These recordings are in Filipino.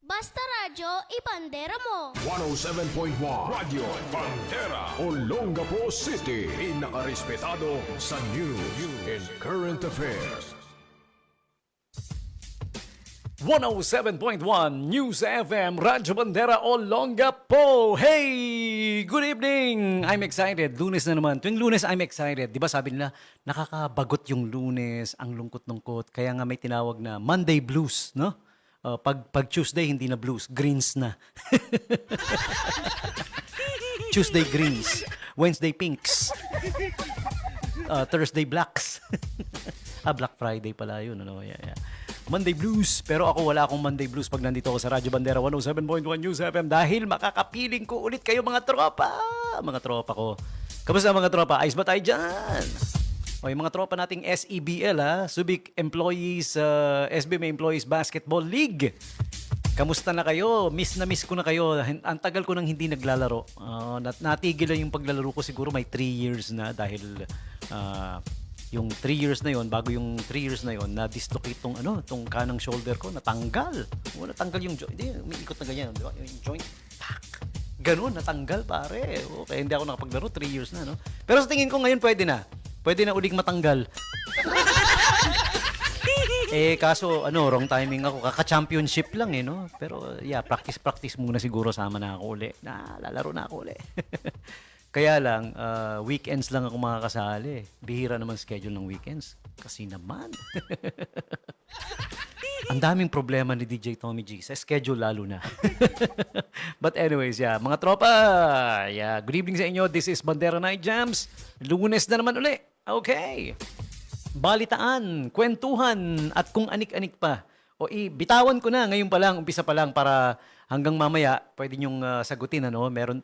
Basta Radyo, ibandera mo. 107.1 Radyo Bandera Olongapo City. Pinakarespetado sa news and current affairs. 107.1 News FM Radyo Bandera Olongapo. Hey! Good evening! I'm excited. Lunes na naman. Tuwing Lunes, I'm excited. Di ba sabi nila, nakakabagot yung Lunes, ang lungkot-lungkot. Kaya nga may tinawag na Monday Blues, no? Pag Tuesday, hindi na blues. Greens na. Tuesday, greens. Wednesday, pinks. Thursday, blacks. Black Friday pala yun. Ano? Yeah. Monday Blues. Pero ako wala akong Monday Blues pag nandito ako sa Radyo Bandera 107.1 News FM dahil makakapiling ko ulit kayo mga tropa. Mga tropa ko. Kamusta mga tropa? Ayos ba tayo dyan? O yung mga tropa nating SEBL, Subic Employees, SBMA Employees Basketball League. Kamusta na kayo? Miss na miss ko na kayo. Ang tagal ko nang hindi naglalaro. Natigil lang yung paglalaro ko siguro may 3 years na dahil yung 3 years na yon, bago yung 3 years na yon, na-dislocate tong kanang shoulder ko, natanggal. Natanggal yung joint. Hindi, umiikot na ganyan, di ba? Yung joint, tak. Ganun, natanggal pare. Okay, hindi ako nakapaglaro, 3 years na, no? Pero sa tingin ko ngayon pwede na. Pwede na uling matanggal. Kaso, wrong timing ako. Kaka-championship lang, no? Pero, practice muna siguro. Sama na ako uli. Lalaro na ako uli. Kaya lang, weekends lang ako makakasali. Bihira naman schedule ng weekends. Kasi naman. Ang daming problema ni DJ Tommy G. Sa schedule lalo na. But anyways, mga tropa, good evening sa inyo. This is Bandera Night Jams. Lunes na naman uli. Okay. Balitaan, kwentuhan, at kung anik-anik pa. Bitawan ko na ngayon pa lang, umpisa pa lang para hanggang mamaya pwede nyong sagutin.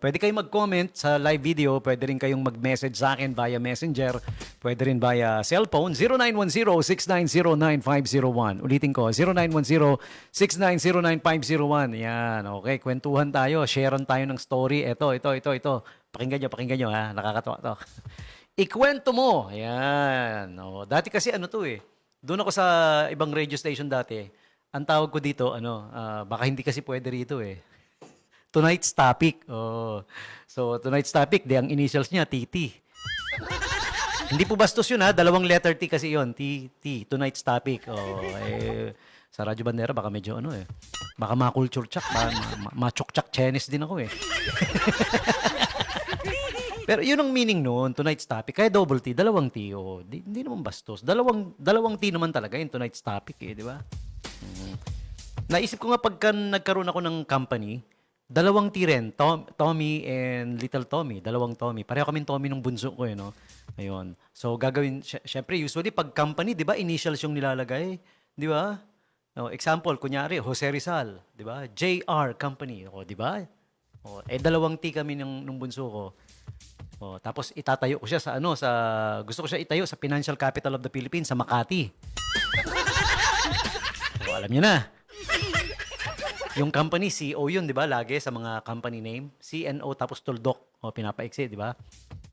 Pwede kayong mag-comment sa live video, pwede rin kayong mag-message sa akin via messenger, pwede rin via cellphone, 0910-690-9501. Ulitin ko, 0910-690-9501. Yan, okay, kwentuhan tayo, sharean tayo ng story. Ito. Pakinggan nyo ha, nakakatawa to. Ikwento mo. Ayan. Dati kasi doon ako sa ibang radio station dati. Ang tawag ko dito, baka hindi kasi pwede rito Tonight's topic. So, tonight's topic, ang initials niya, TT. Hindi po bastos yun dalawang letter T kasi yun. TT, tonight's topic. Sa Radyo Bandera, baka medyo baka ma-culture check, ma-chok-chak Chinese din ako Pero yun ang meaning noon, tonight's topic. Kaya double T, dalawang T. Hindi naman bastos. Dalawang T naman talaga yung tonight's topic di ba? Naisip ko nga pagka nagkaroon ako ng company, dalawang T rin. Tommy and Little Tommy. Dalawang Tommy. Pareho kaming Tommy nung bunso ko no? Ayun. So gagawin, syempre usually pag company, di ba, initials yung nilalagay. Di ba? Example, kunyari, Jose Rizal. Di ba? JR Company. Di ba? Dalawang T kami nung bunso ko. Tapos itatayo ko siya gusto ko siya itayo sa Financial Capital of the Philippines sa Makati. Alam niyo na. Yung company, CO yun, di ba? Lagi sa mga company name. CNO tapos tuldok. Pinapaiksi, di ba?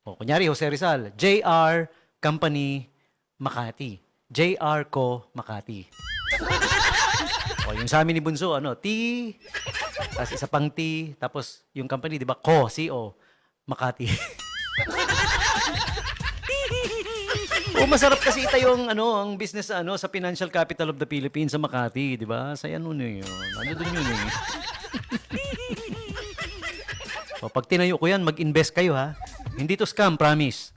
Kunyari, Jose Rizal. JR Company Makati. JR Co Makati. Yung sa amin ni Bunso, T. Tapos isa pang T. Tapos yung company, di ba? CO Makati. Masarap kasi itayo ang business sa Financial Capital of the Philippines sa Makati, di ba? Sa yun. Doon yun pag tinayo ko yan, mag-invest kayo Hindi to scam, promise.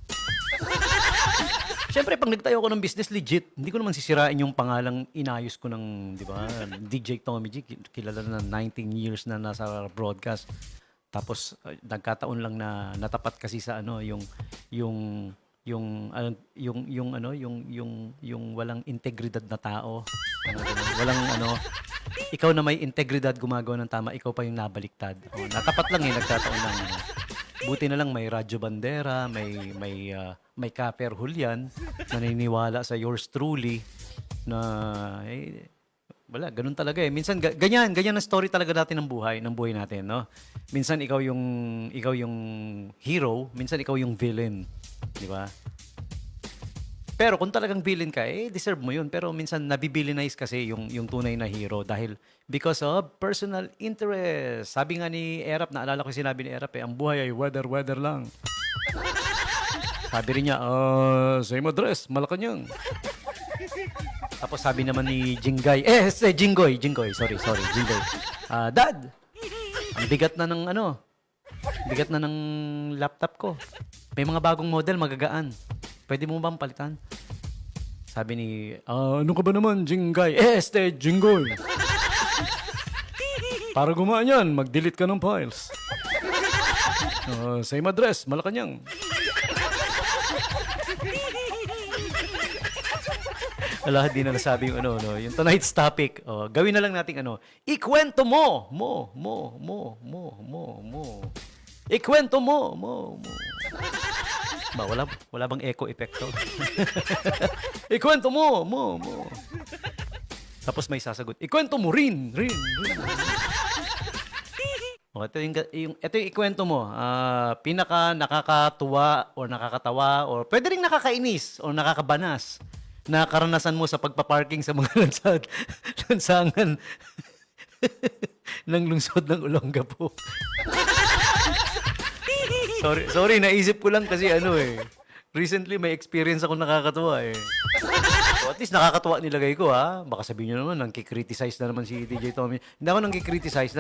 Siyempre, pag nagtayo ko ng business legit, hindi ko naman sisirain yung pangalang inayos ko ng, di ba? DJ Tommy G, kilala na 19 years na nasa broadcast. Tapos nagkataon lang na natapat kasi sa yung walang integridad na tao. Walang ikaw na may integridad gumagawa ng tama, ikaw pa yung nabaliktad. Natapat lang nagkataon lang. Buti na lang may Radyo Bandera, may Kaper Julian, naniniwala sa yours truly na wala, ganun talaga Minsan ganyan ang story talaga natin ng buhay natin, no? Minsan ikaw yung hero, minsan ikaw yung villain, di ba? Pero kung talagang villain ka, deserve mo yun. Pero minsan nabibilianize kasi yung tunay na hero dahil because of personal interest. Sabi nga ni Erap, naalala ko yung sinabi ni Erap, ang buhay ay weather lang. Sabi rin niya, same address, Malacanang. Tapos sabi naman ni Jinggoy, Jinggoy, sorry, Jinggoy. Dad, ang bigat na ng bigat na ng laptop ko. May mga bagong model, magagaan. Pwede mo bang palitan? Sabi ni, ano ka ba naman, Jinggoy? Jinggoy. Para gumaan yan, mag-delete ka ng files. Same address, Malacanang. Ala, di na nasabi yung yung tonight's topic. Gawin na lang natin ikwento mo. Ikwento mo. Ba, wala bang echo epekto? Ikwento mo. Tapos may sasagot, ikwento mo rin. Ito yung ikwento mo. Pinaka nakakatuwa or nakakatawa or pwede rin nakakainis or nakakabanas na karanasan mo sa pagpaparking sa mga lansangan ng lungsod ng Olongapo. Sorry, naisip ko lang kasi recently may experience ako nakakatuwa So at least nakakatuwa nilagay ko Baka sabihin nyo naman, nangkikriticize na naman si DJ Tommy. Hindi ako nangkikriticize,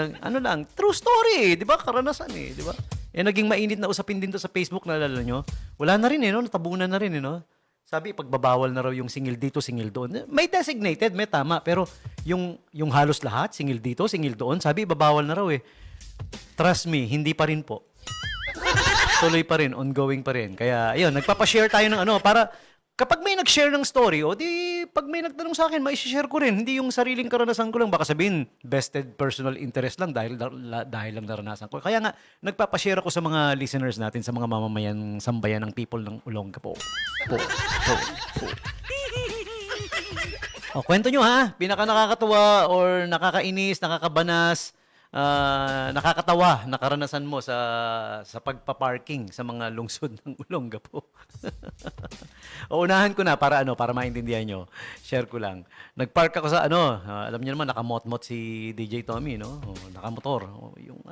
true story, di ba? Karanasan di ba? Naging mainit na usapin din to sa Facebook, naalala nyo? Wala na rin natabunan na rin Sabi, pagbabawal na raw yung singil dito, singil doon. May designated, may tama. Pero yung halos lahat, singil dito, singil doon, sabi, babawal na raw Trust me, hindi pa rin po. Tuloy pa rin, ongoing pa rin. Kaya, ayun, nagpapashare tayo ng para kapag may nag-share ng story, pag may nagtanong sa akin, mai-share ko rin. Hindi yung sariling karanasan ko lang. Baka sabihin, vested personal interest lang dahil lang naranasan ko. Kaya nga, nagpapashare ako sa mga listeners natin, sa mga mamamayan, sambayan ng people ng Olongapo. Kwento nyo pinaka nakakatuwa or nakakainis, nakakabanas, nakakatawa na karanasan mo sa pagpaparking sa mga lungsod ng Olongapo. Unahan ko na para maintindihan nyo. Share ko lang. Nagpark ako sa alam niyo naman nakamot-mot si DJ Tommy, nakamotor. Yung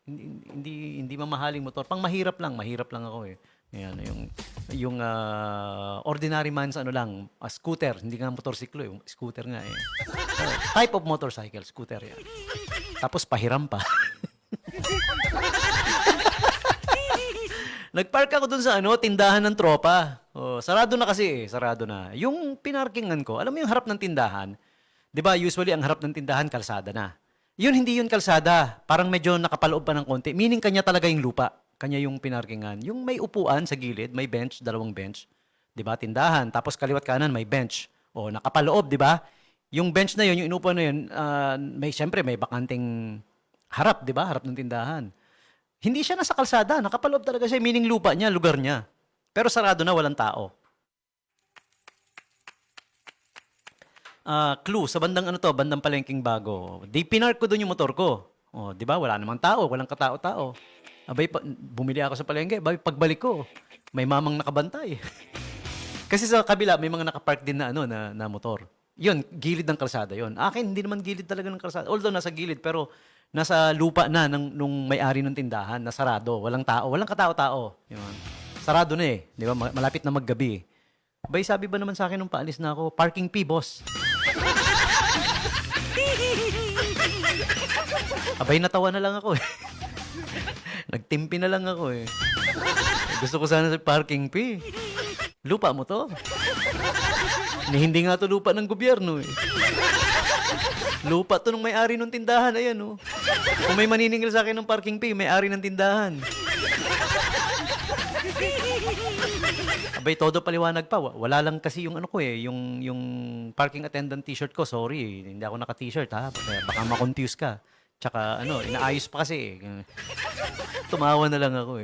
hindi mamahaling motor. Pang mahirap lang ako Ayan, yung ordinary man's scooter, hindi nga motorsiklo, yung scooter nga type of motorcycle, scooter yan. Tapos pahiram pa. Nagpark ako dun sa tindahan ng tropa. Sarado na kasi sarado na. Yung pinarkingan ko, alam mo yung harap ng tindahan, 'di ba? Usually ang harap ng tindahan kalsada na. Hindi yun kalsada, parang medyo nakapaloob pa ng konti. Meaning kanya talaga yung lupa. Kanya yung pinarkingan. Yung may upuan sa gilid, may bench, dalawang bench. 'Di ba? Tindahan, tapos kaliwat kanan may bench. Nakapaloob, 'di ba? Yung bench na yun, yung inupuan na yun, siyempre may bakanting harap, 'di ba? Harap ng tindahan. Hindi siya nasa kalsada, nakapaloob talaga siya, meaning lupa niya, lugar niya. Pero sarado na, walang tao. Clue, sa bandang bandang Palengking Bago. Pinark ko doon yung motor ko. 'Di ba? Wala namang tao, walang katao-tao. Abay, bumili ako sa palengke. Abay, pagbalik ko, may mamang nakabantay. Kasi sa kabila, may mga nakapark din na na motor. Yun, gilid ng kalsada yun. Akin, hindi naman gilid talaga ng kalsada. Although nasa gilid, pero nasa lupa na nung may-ari ng tindahan, nasarado. Walang tao, walang katao-tao. Yun. Sarado na di ba? Malapit na maggabi. Abay, sabi ba naman sa akin nung paalis na ako, parking fee, boss. Abay, natawa na lang ako Nagtimpi na lang ako Gusto ko sana sa parking fee. Lupa mo to? Hindi nga to lupa ng gobyerno Lupa to nung may-ari ng tindahan. Ayan Kung may maniningil sa akin ng parking fee, may-ari ng tindahan. Abay, todo paliwanag pa. Wala lang kasi yung yung parking attendant t-shirt ko. Sorry, hindi ako naka-t-shirt Baka ma-confuse ka. Tsaka inaayos pa kasi Tumawa na lang ako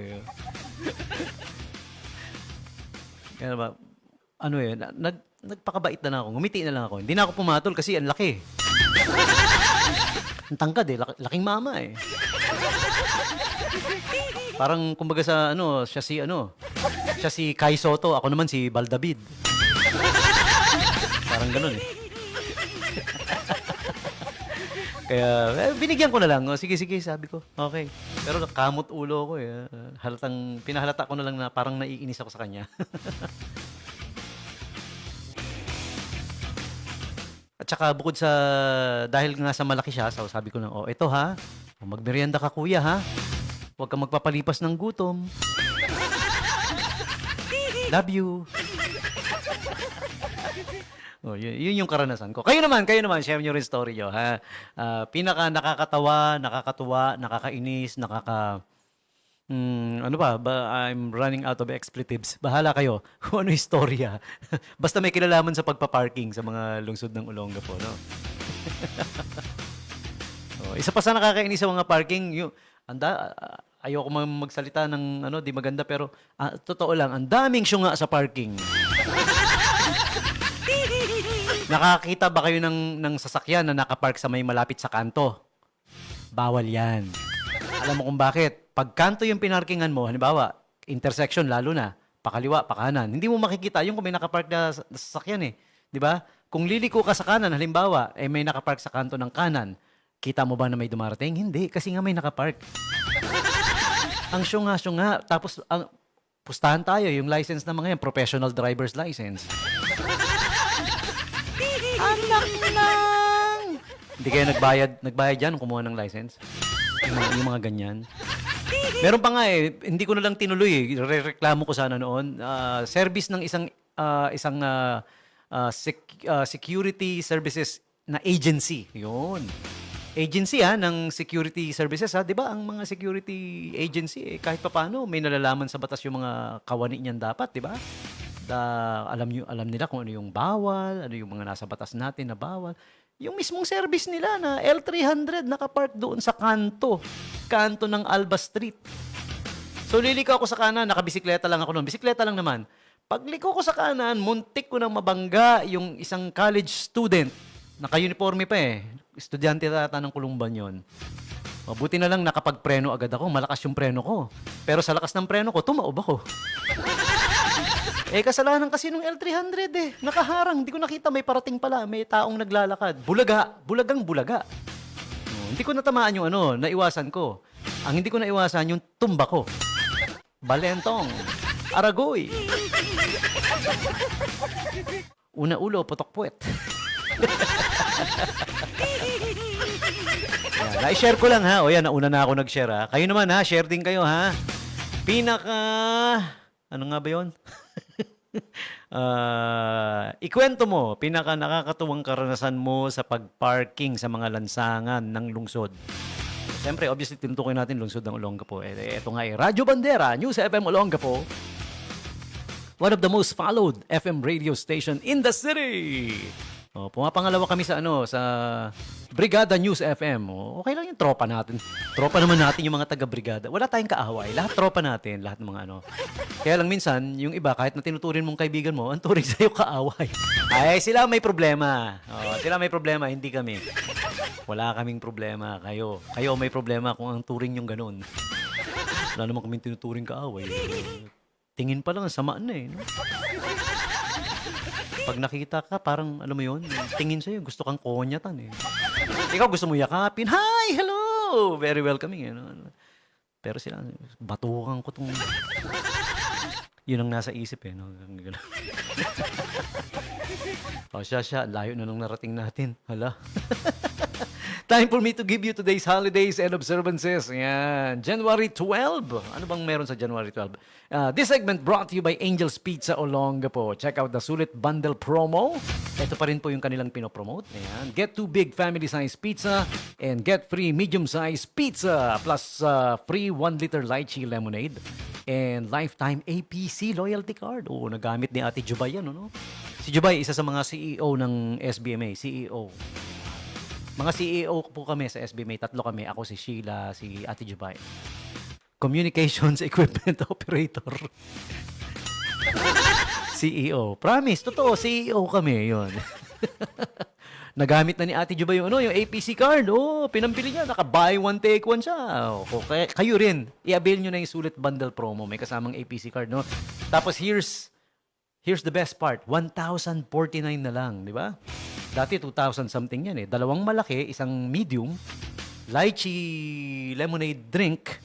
Kaya ba, nagpakabait na lang ako. Ngumiti na lang ako. Hindi na ako pumatol kasi ang laki. Ang tangkad laking mama Parang kumbaga sa siya si Kai Soto, ako naman si Baldavid. Parang ganun eh. Kaya, binigyan ko na lang. O, sige, sabi ko. Okay. Pero kamot ulo ko eh. Pinahalata ko na lang na parang naiinis ako sa kanya. At saka bukod sa, dahil nga sa malaki siya, so sabi ko na, oh, ito ha, magmerienda ka kuya ha. Huwag kang magpapalipas ng gutom. Love you. Oh, yun yung karanasan ko. Kayo naman, share nyo rin story nyo, ha? Pinaka nakakatawa, nakakatuwa, nakakainis, ano ba, I'm running out of expletives. Bahala kayo kung ano yung storya. Basta may kilalaman sa pagpaparking sa mga lungsod ng Olongapo, no? Oh, isa pa sa nakakainis sa mga parking, ayoko magsalita ng di maganda, pero totoo lang, ang daming syunga sa parking. Nakakita ba kayo ng sasakyan na nakapark sa may malapit sa kanto? Bawal yan. Alam mo kung bakit? Pag kanto yung pinarkingan mo, halimbawa, intersection lalo na, pakaliwa, pakanan, hindi mo makikita yung kung may nakapark na sasakyan eh. Di ba? Kung liliko ka sa kanan, halimbawa, may nakapark sa kanto ng kanan, kita mo ba na may dumarating? Hindi, kasi nga may nakapark. Ang syunga. Tapos, pustahan tayo, yung license na mga yan, professional driver's license. Anak lang! Hindi kayo nagbayad dyan kung kumuha ng license? Yung mga ganyan. Meron pa nga hindi ko na lang tinuloy reklamo ko sana noon. Service ng isang security services na agency. Yun. Agency ng security services 'di ba? Ang mga security agency kahit papaano may nalalaman sa batas yung mga kawani niyan dapat, 'di ba? Alam nila kung ano yung bawal, ano yung mga nasa batas natin na bawal. Yung mismong service nila na L300 nakapark doon sa kanto ng Alba Street. So liliko ako sa kanan, nakabisikleta lang ako noon. Bisikleta lang naman. Pagliko ko sa kanan, muntik ko nang mabangga yung isang college student. Naka-uniforme pa eh. Estudyante ata ng Kulumban yon. Mabuti na lang nakapagpreno agad ako. Malakas yung preno ko. Pero sa lakas ng preno ko, tumaob ako. Kasalanan kasi nung L300 eh. Nakaharang. Hindi ko nakita. May parating pala. May taong naglalakad. Bulagang bulaga. Hindi ko natamaan yung naiwasan ko. Ang hindi ko naiwasan yung tumba ko. Balentong. Aragoy. Una ulo, putok puwet. Na-share ko lang ha. O yan, nauna na ako nag-share ha. Kayo naman ha, share din kayo ha. Ano nga ba yun? Ikwento mo, pinaka nakakatuwang karanasan mo sa pagparking sa mga lansangan ng lungsod. Siyempre, obviously, tinutukoy natin lungsod ng Olongapo. Ito nga Radyo Bandera, News FM Olongapo. One of the most followed FM radio station in the city. Pumapangalawa kami sa Brigada News FM. Okay lang yung tropa natin. Tropa naman natin yung mga taga-brigada. Wala tayong kaaway. Lahat tropa natin. Lahat ng mga Kaya lang minsan, yung iba, kahit na tinuturin mong kaibigan mo, ang turing sa'yo kaaway. Ay, sila may problema. Sila may problema, hindi kami. Wala kaming problema. Kayo may problema kung ang turing yung ganun. Wala naman kaming tinuturing kaaway. Tingin pa lang, samaan na eh. No? Pag nakita ka, parang, alam mo yun, tingin sa'yo, gusto kang konyatan eh. Ikaw gusto mo yakapin, hi, hello, very welcoming. Pero sila, batukan ko itong... Yun ang nasa isip eh. No? Siya, layo na nung narating natin. Hala. Time for me to give you today's holidays and observances. Yan. January 12. Ano bang meron sa January 12? This segment brought to you by Angel's Pizza Olongapo. Check out the Sulit Bundle Promo. Ito pa rin po yung kanilang pinopromote. Ayan. Get 2 big family-size pizza and get free medium-size pizza plus free 1 liter lychee lemonade and lifetime APC loyalty card. Nagamit ni Ate Jubay yan. Si Jubay, isa sa mga CEO ng SBMA. CEO. Mga CEO po kami sa SBMA. 3 kami. Ako si Sheila, si Ate Jubay. Communications Equipment Operator. CEO. Promise, totoo, CEO kami. Yun. Nagamit na ni Ate Jubay yung APC card. Pinambili niya. Naka-buy one, take one siya. Kayo rin. I-avail nyo na yung Sulit Bundle Promo. May kasamang APC card, no? Tapos here's Here's the best part, 1,049 na lang, di ba? Dati 2,000 something yan eh. Dalawang malaki, isang medium, lychee lemonade drink,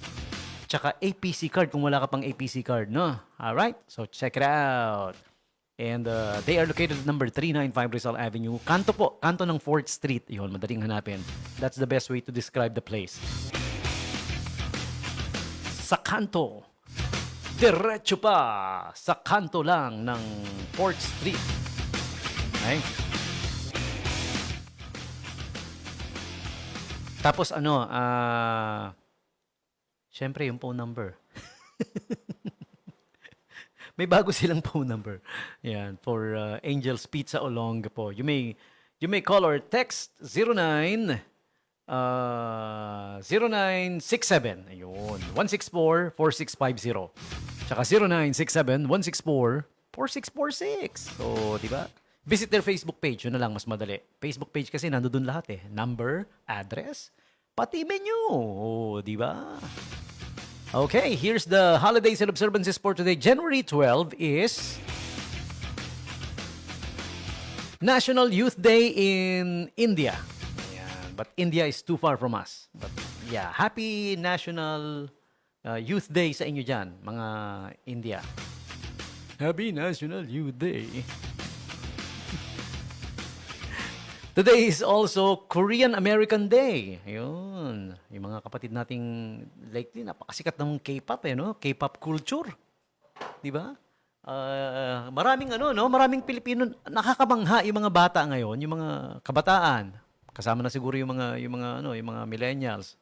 tsaka APC card kung wala ka pang APC card, no? Alright, so check it out. And they are located at number 395 Rizal Avenue. Kanto po, kanto ng 4th Street. Yun, madaling hanapin. That's the best way to describe the place. Sa kanto. Diretso pa sa kanto lang ng 4th Street. Okay? Tapos syempre yung phone number. May bago silang phone number. Yan, for Angel's Pizza Olongapo. You may call or text 0967. Ayun, 164-4650. Tsaka 0967-164-4646. So, di ba? Visit their Facebook page. Yun na lang, mas madali. Facebook page kasi nandoon lahat eh. Number, address, pati menu. Oh, di ba? Okay, here's the holidays and observances for today. January 12 is National Youth Day in India. Ayan, but India is too far from us. But yeah, happy National Youth Day sa inyo dyan, mga India. Happy National Youth Day. Today is also Korean American Day. Ayun. Yung mga kapatid nating lately, napakasikat ng K-pop no? K-pop culture. 'Di ba? Maraming Pilipino nakakabangha yung mga bata ngayon, yung mga kabataan. Kasama na siguro yung mga millennials,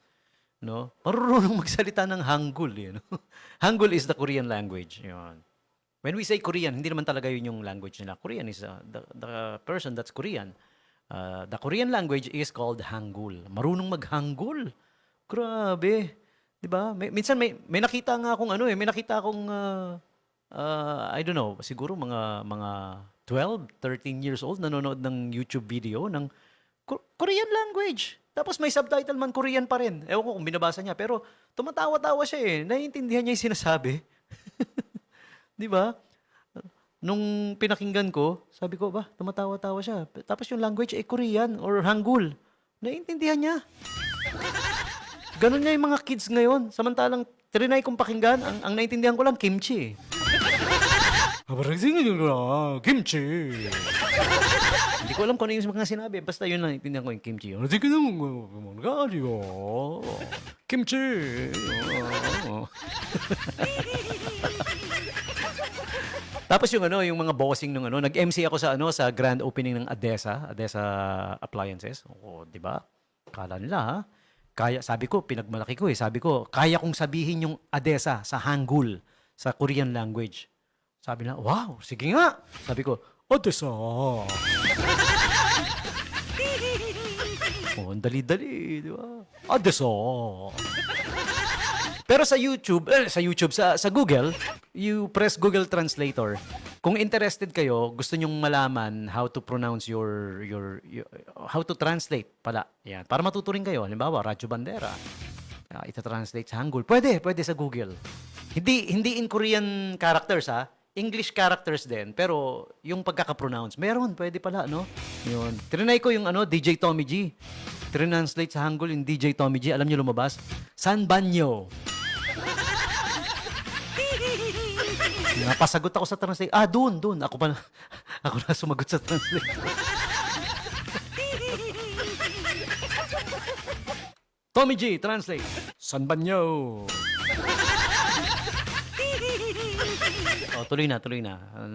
no? Marunong magsalita ng Hangul, no? Hangul is the Korean language, 'yun. When we say Korean, hindi naman talaga yun yung language nila. Korean is the person that's Korean. The Korean language is called Hangul. Marunong mag-Hangul. Grabe. 'Di ba? Minsan may nakita nga akong may nakita akong I don't know, siguro mga 12, 13 years old nanonood ng YouTube video ng Korean language. Tapos may subtitle man Korean pa rin. Ewan ko kung binabasa niya, pero tumatawa-tawa siya eh. Naiintindihan niya 'yung sinasabi. 'Di ba? Nung pinakinggan ko, sabi ko, tumatawa-tawa siya. Tapos yung language ay Korean or Hangul. Naiintindihan niya. Ganun niya yung mga kids ngayon. Samantalang, trinay kong pakinggan, ang naiintindihan ko lang, kimchi. Kimchi. Hindi ko alam kung ano yung mga sinabi. Basta yun lang, naiintindihan ko yung kimchi. Kimchi. Tapos yung mga bossing nag-MC ako sa grand opening ng Adesa Appliances. Oo, 'di ba? Akala nila sabi ko pinagmalaki ko sabi ko, kaya kong sabihin yung Adesa sa Hangul, sa Korean language. Sabi na, "Wow, sige nga." Sabi ko, "Adesa." Oh, dali-dali, 'di ba? Adesa. Pero sa Google, you press Google Translator. Kung interested kayo, gusto nyong malaman how to pronounce how to translate pala. Yan. Para matuto rin kayo. Halimbawa, Radyo Bandera. Ita-translate sa Hangul. Pwede sa Google. Hindi in Korean characters English characters din. Pero yung pagkaka-pronounce, pwede pala, no? Yun. Trinay ko yung DJ Tommy G. Translate sa Hangul yung DJ Tommy G. Alam niyo lumabas? San Banyo. Napasagot ako sa translate. Doon. Ako na sumagot sa translate. Tommy G, translate. San Banyo. Tuloy na.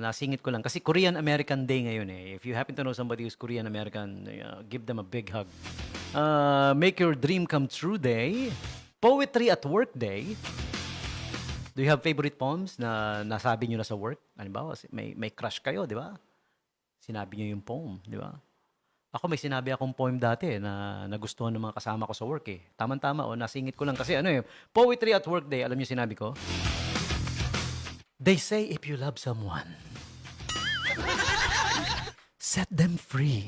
Nasingit ko lang. Kasi Korean American Day ngayon eh. If you happen to know somebody who's Korean American, give them a big hug. Make your dream come true day. Poetry at work day. Do you have favorite poems na nasabi nyo na sa work? Halimbawa, may crush kayo, di ba? Sinabi nyo yung poem, di ba? Ako may sinabi akong poem dati na nagustuhan ng mga kasama ko sa work eh. Tama-tama nasingit ko lang kasi Poetry at work day, alam nyo sinabi ko? They say if you love someone, set them free.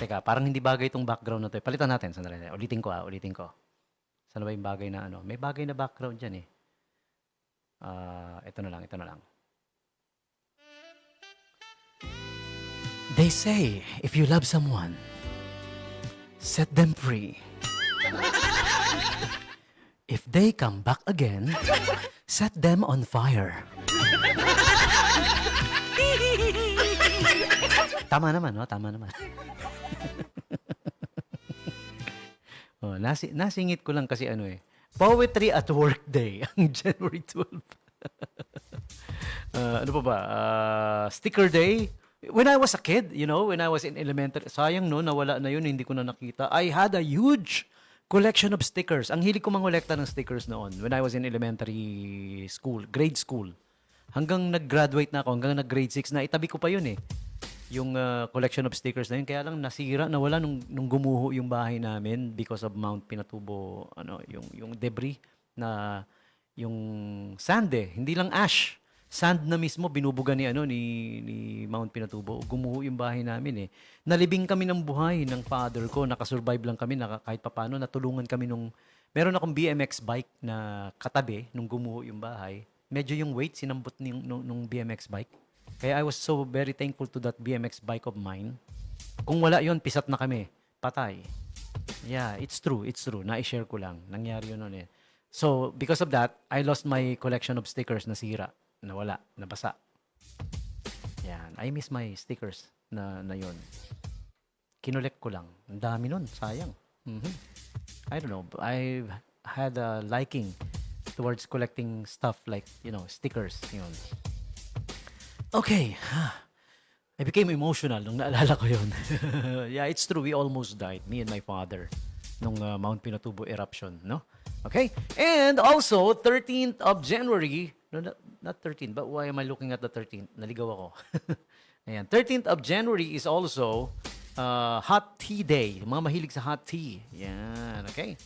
Teka, parang hindi bagay itong background na to. Palitan natin, sandali. Ulitin ko. Saan ba yung bagay na May bagay na background dyan eh. Ito na lang. They say, if you love someone, set them free. If they come back again, set them on fire. Tama naman, no? Tama naman. Nasingit ko lang kasi Poetry at Work Day, ang January 12. Ano pa ba? Sticker Day. When I was a kid, when I was in elementary, sayang no, nawala na yun, hindi ko na nakita. I had a huge collection of stickers. Ang hilig ko mangolekta ng stickers noon when I was in elementary school, grade school. Hanggang nag-graduate na ako, hanggang nag-grade 6 na, itabi ko pa yun yung collection of stickers na yun. Kaya lang nasira, nawala nung gumuho yung bahay namin because of Mount Pinatubo, yung debris na yung sand hindi lang ash. Sand na mismo binubuga ni Mount Pinatubo. Gumuho yung bahay namin Nalibing kami ng buhay ng father ko, nakasurvive lang kami, kahit papaano natulungan kami meron akong BMX bike na katabi nung gumuho yung bahay. Medyo yung weight sinambot nung BMX bike. Kaya I was so very thankful to that BMX bike of mine. Kung wala yon, pisat na kami. Patay. Yeah, it's true. Na-share ko lang. Nangyari yun noon So, because of that, I lost my collection of stickers na sira. Nawala. Nabasa. Yan. I miss my stickers na yun. Kinolek ko lang. Ang dami nun. Sayang. I don't know. I had a liking towards collecting stuff like, stickers. Yun. Okay. I became emotional nung naalala ko yun. Yeah, it's true. We almost died. Me and my father. Nung Mount Pinatubo eruption. No? Okay? And also, 13th of January. No, not 13th. But why am I looking at the 13th? Naligaw ako. Ayan. 13th of January is also Hot Tea Day. Mga mahilig sa hot tea. Yan. Okay?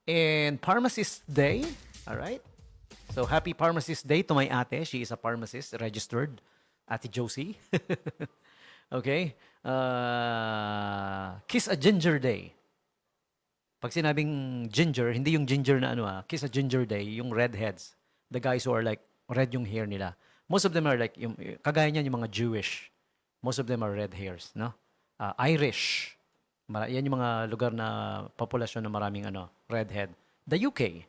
And Pharmacist Day. Alright? So, happy Pharmacist Day to my ate. She is a pharmacist, registered. Ate Josie. Okay? Kiss a Ginger Day. Pag sinabing ginger, hindi yung ginger na Kiss a Ginger Day, yung redheads. The guys who are like, red yung hair nila. Most of them are like, kagaya niyan yung mga Jewish. Most of them are red hairs, no? Irish. Yan yung mga lugar na populasyon na maraming redhead. The UK.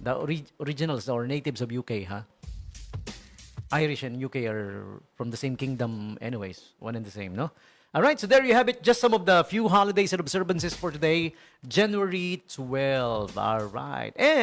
The originals or natives of UK, Irish and UK are from the same kingdom anyways. One and the same, no? Alright, so there you have it. Just some of the few holidays and observances for today. January 12. Alright. And